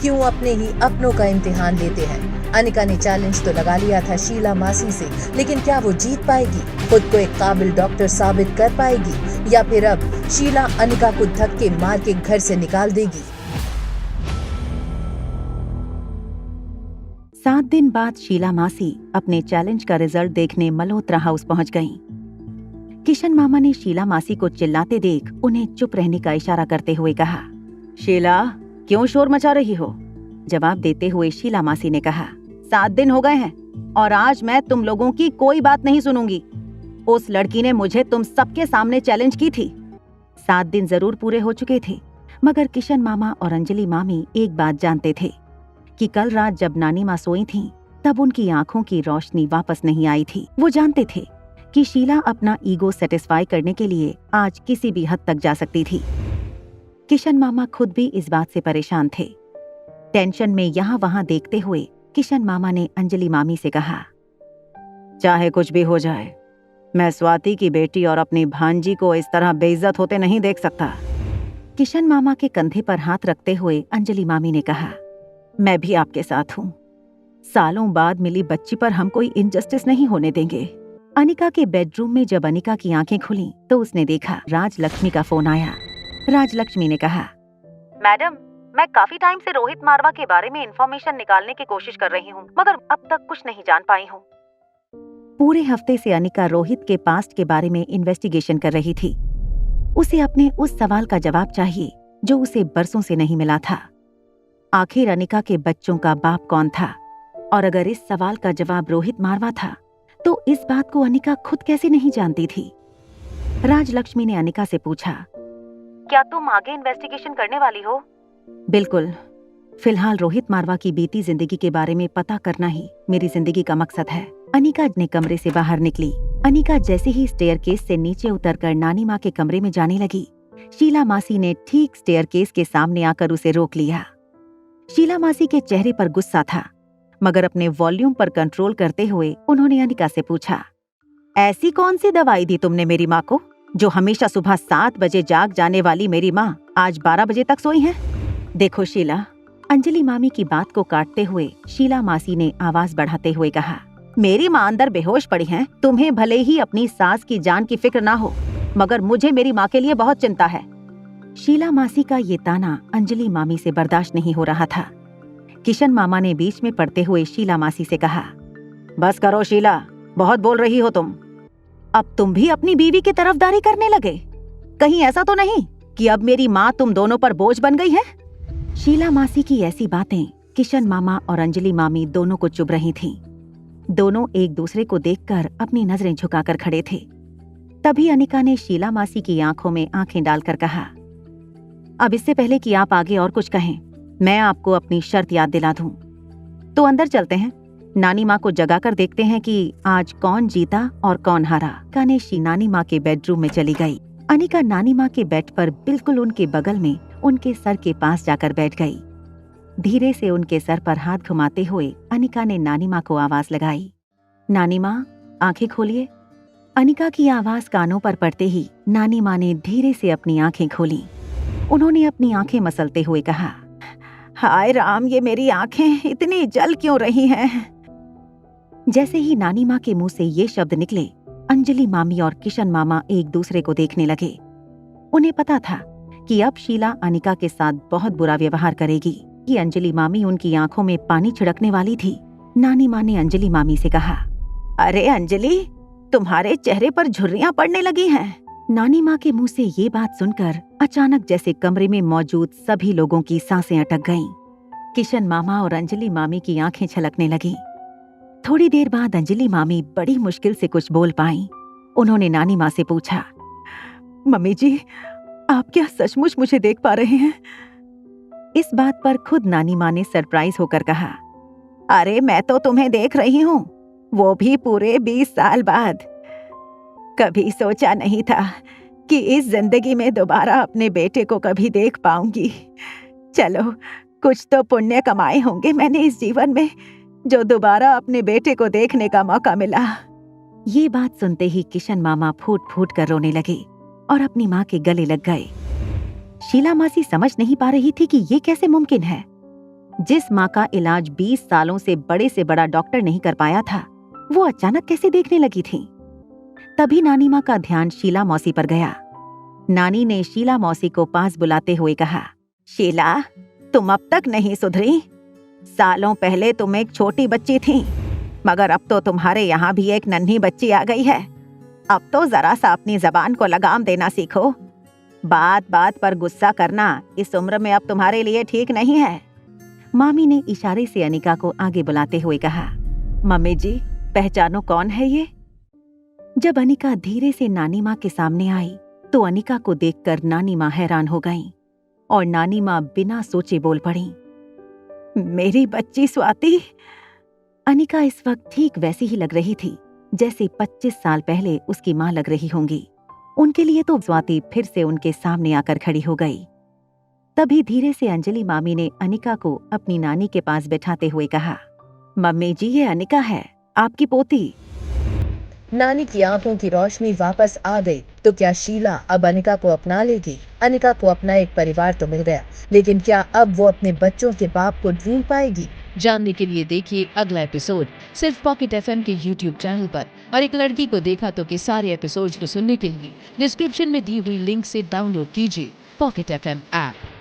क्यों अपने ही अपनों का इम्तिहान लेते हैं। अनिका ने चैलेंज तो लगा लिया था शीला मासी से, लेकिन क्या वो जीत पाएगी, खुद को एक काबिल डॉक्टर साबित कर पाएगी, या फिर अब शीला अनिका को धक्के मार के घर से निकाल देगी। 7 दिन बाद शीला मासी अपने चैलेंज का रिजल्ट देखने मल्होत्रा हाउस पहुंच गईं। किशन मामा ने शीला मासी को चिल्लाते देख उन्हें चुप रहने का इशारा करते हुए कहा, शीला क्यों शोर मचा रही हो? जवाब देते हुए शीला मासी ने कहा, 7 दिन हो गए हैं और आज मैं तुम लोगों की कोई बात नहीं सुनूंगी। उस लड़की ने मुझे तुम सबके सामने चैलेंज की थी। 7 दिन जरूर पूरे हो चुके थे, मगर किशन मामा और अंजलि मामी एक बात जानते थे कि कल रात जब नानी माँ सोई थीं, तब उनकी आंखों की रोशनी वापस नहीं आई थी। वो जानते थे कि शीला अपना ईगो सेटिस्फाई करने के लिए आज किसी भी हद तक जा सकती थी। किशन मामा खुद भी इस बात से परेशान थे। टेंशन में यहाँ वहाँ देखते हुए किशन मामा ने अंजलि मामी से कहा, चाहे कुछ भी हो जाए, मैं स्वाति की बेटी और अपनी भांजी को इस तरह बेइज्जत होते नहीं देख सकता। किशन मामा के कंधे पर हाथ रखते हुए अंजलि मामी ने कहा, मैं भी आपके साथ हूँ। सालों बाद मिली बच्ची पर हम कोई इनजस्टिस नहीं होने देंगे। अनिका के बेडरूम में जब अनिका की आंखें खुली तो उसने देखा राजलक्ष्मी का फोन आया। राजलक्ष्मी ने कहा, मैडम, मैं काफी टाइम से रोहित मारवा के बारे में इंफॉर्मेशन निकालने की कोशिश कर रही हूँ, मगर अब तक कुछ नहीं जान पाई हूँ। पूरे हफ्ते से अनिका रोहित के पास्ट के बारे में इन्वेस्टिगेशन कर रही थी। उसे अपने उस सवाल का जवाब चाहिए जो उसे बरसों से नहीं मिला था। आखिर अनिका के बच्चों का बाप कौन था, और अगर इस सवाल का जवाब रोहित मारवा था तो इस बात को अनिका खुद कैसे नहीं जानती थी। राजलक्ष्मी ने अनिका से पूछा, क्या तुम आगे इन्वेस्टिगेशन करने वाली हो? बिल्कुल, फिलहाल रोहित मारवा की बीती जिंदगी के बारे में पता करना ही मेरी जिंदगी का मकसद है। अनिका ने कमरे से बाहर निकली। अनिका जैसे ही स्टेयरकेस से नीचे उतरकर नानी माँ के कमरे में जाने लगी, शीला मासी ने ठीक स्टेयरकेस के सामने आकर उसे रोक लिया। शीला मासी के चेहरे पर गुस्सा था, मगर अपने वॉल्यूम पर कंट्रोल करते हुए उन्होंने अनिका से पूछा, ऐसी कौन सी दवाई दी तुमने मेरी माँ को, जो हमेशा सुबह 7 बजे जाग जाने वाली मेरी माँ आज 12 बजे तक सोई है? देखो शीला, अंजलि मामी की बात को काटते हुए शीला मासी ने आवाज बढ़ाते हुए कहा, मेरी माँ अंदर बेहोश पड़ी है। तुम्हें भले ही अपनी सास की जान की फिक्र ना हो, मगर मुझे मेरी माँ के लिए बहुत चिंता है। शीला मासी का ये ताना अंजलि मामी से बर्दाश्त नहीं हो रहा था। किशन मामा ने बीच में पड़ते हुए शीला मासी से कहा, बस करो शीला, बहुत बोल रही हो तुम। अब तुम भी अपनी बीवी की तरफदारी करने लगे। कहीं ऐसा तो नहीं कि अब मेरी माँ तुम दोनों पर बोझ बन गई है? शीला मासी की ऐसी बातें किशन मामा और अंजलि मामी दोनों को चुभ रही थीं। दोनों एक दूसरे को देखकर अपनी नजरें झुकाकर खड़े थे। तभी अनिका ने शीला मासी की आंखों में आंखें डालकर कहा, अब इससे पहले कि आप आगे और कुछ कहें, मैं आपको अपनी शर्त याद दिला दूं। तो अंदर चलते हैं, नानी माँ को जगाकर देखते हैं कि आज कौन जीता और कौन हारा। कानेशी नानी माँ के बेडरूम में चली गई। अनिका नानी माँ के बेड पर बिल्कुल उनके बगल में उनके सर के पास जाकर बैठ गई। धीरे से उनके सर पर हाथ घुमाते हुए अनिका ने नानी माँ को आवाज लगाई, नानी माँ, आंखें खोलिए। अनिका की आवाज कानों पर पड़ते ही नानी माँ ने धीरे से अपनी आंखें खोली। उन्होंने अपनी आंखें मसलते हुए कहा, हाय राम, ये मेरी आंखें इतनी जल क्यों रही हैं? जैसे ही नानी माँ के मुंह से ये शब्द निकले, अंजलि मामी और किशन मामा एक दूसरे को देखने लगे। उन्हें पता था कि अब शीला अनिका के साथ बहुत बुरा व्यवहार करेगी। कि अंजलि मामी उनकी आंखों में पानी छिड़कने वाली थी। नानी माँ ने अंजलि मामी से कहा, अरे अंजलि, तुम्हारे चेहरे पर झुर्रियां पड़ने लगी हैं। नानी माँ के मुंह से ये बात सुनकर अचानक जैसे कमरे में मौजूद सभी लोगों की सांसें अटक गईं। किशन मामा और अंजलि मामी की आंखें छलकने लगीं। थोड़ी देर बाद अंजलि मामी बड़ी मुश्किल से कुछ बोल पाईं। उन्होंने नानी माँ से पूछा, मम्मी जी, आप क्या सचमुच मुझे देख पा रहे हैं? इस बात पर खुद नानी माँ ने सरप्राइज होकर कहा, अरे मैं तो तुम्हें देख रही हूँ, वो भी पूरे 20 साल बाद। कभी सोचा नहीं था कि इस जिंदगी में दोबारा अपने बेटे को कभी देख पाऊंगी। चलो, कुछ तो पुण्य कमाए होंगे मैंने इस जीवन में, जो दोबारा अपने बेटे को देखने का मौका मिला। ये बात सुनते ही किशन मामा फूट फूट कर रोने लगे और अपनी माँ के गले लग गए। शीला मासी समझ नहीं पा रही थी कि ये कैसे मुमकिन है। जिस माँ का इलाज 20 सालों से बड़ा डॉक्टर नहीं कर पाया था, वो अचानक कैसे देखने लगी थी। तभी नानी माँ का ध्यान शीला मौसी पर गया। नानी ने शीला मौसी को पास बुलाते हुए कहा, शीला, तुम अब तक नहीं सुधरी। सालों पहले तुम एक छोटी बच्ची थी, मगर अब तो तुम्हारे यहाँ भी एक नन्ही बच्ची आ गई है। अब तो जरा सा अपनी जबान को लगाम देना सीखो। बात बात पर गुस्सा करना इस उम्र में अब तुम्हारे लिए ठीक नहीं है। मामी ने इशारे से अनिका को आगे बुलाते हुए कहा, मम्मी जी, पहचानो कौन है ये? जब अनिका धीरे से नानी माँ के सामने आई तो अनिका को देखकर नानी माँ हैरान हो गईं और नानी माँ बिना सोचे बोल पड़ी, मेरी बच्ची स्वाति। अनिका इस वक्त ठीक वैसी ही लग रही थी जैसे 25 साल पहले उसकी माँ लग रही होंगी। उनके लिए तो स्वाति फिर से उनके सामने आकर खड़ी हो गई। तभी धीरे से अंजलि मामी ने अनिका को अपनी नानी के पास बैठाते हुए कहा, मम्मी जी, ये अनिका है, आपकी पोती। नानी की आंखों की रोशनी वापस आ गई। तो क्या शीला अब अनिका को अपना लेगी? अनिका को अपना एक परिवार तो मिल गया, लेकिन क्या अब वो अपने बच्चों के बाप को ढूंढ पाएगी? जानने के लिए देखिए अगला एपिसोड सिर्फ पॉकेट एफएम के यूट्यूब चैनल पर। और एक लड़की को देखा तो के सारे एपिसोड्स को सुनने के लिए डिस्क्रिप्शन में दी हुई लिंक से डाउनलोड कीजिए पॉकेट एफएम ऐप।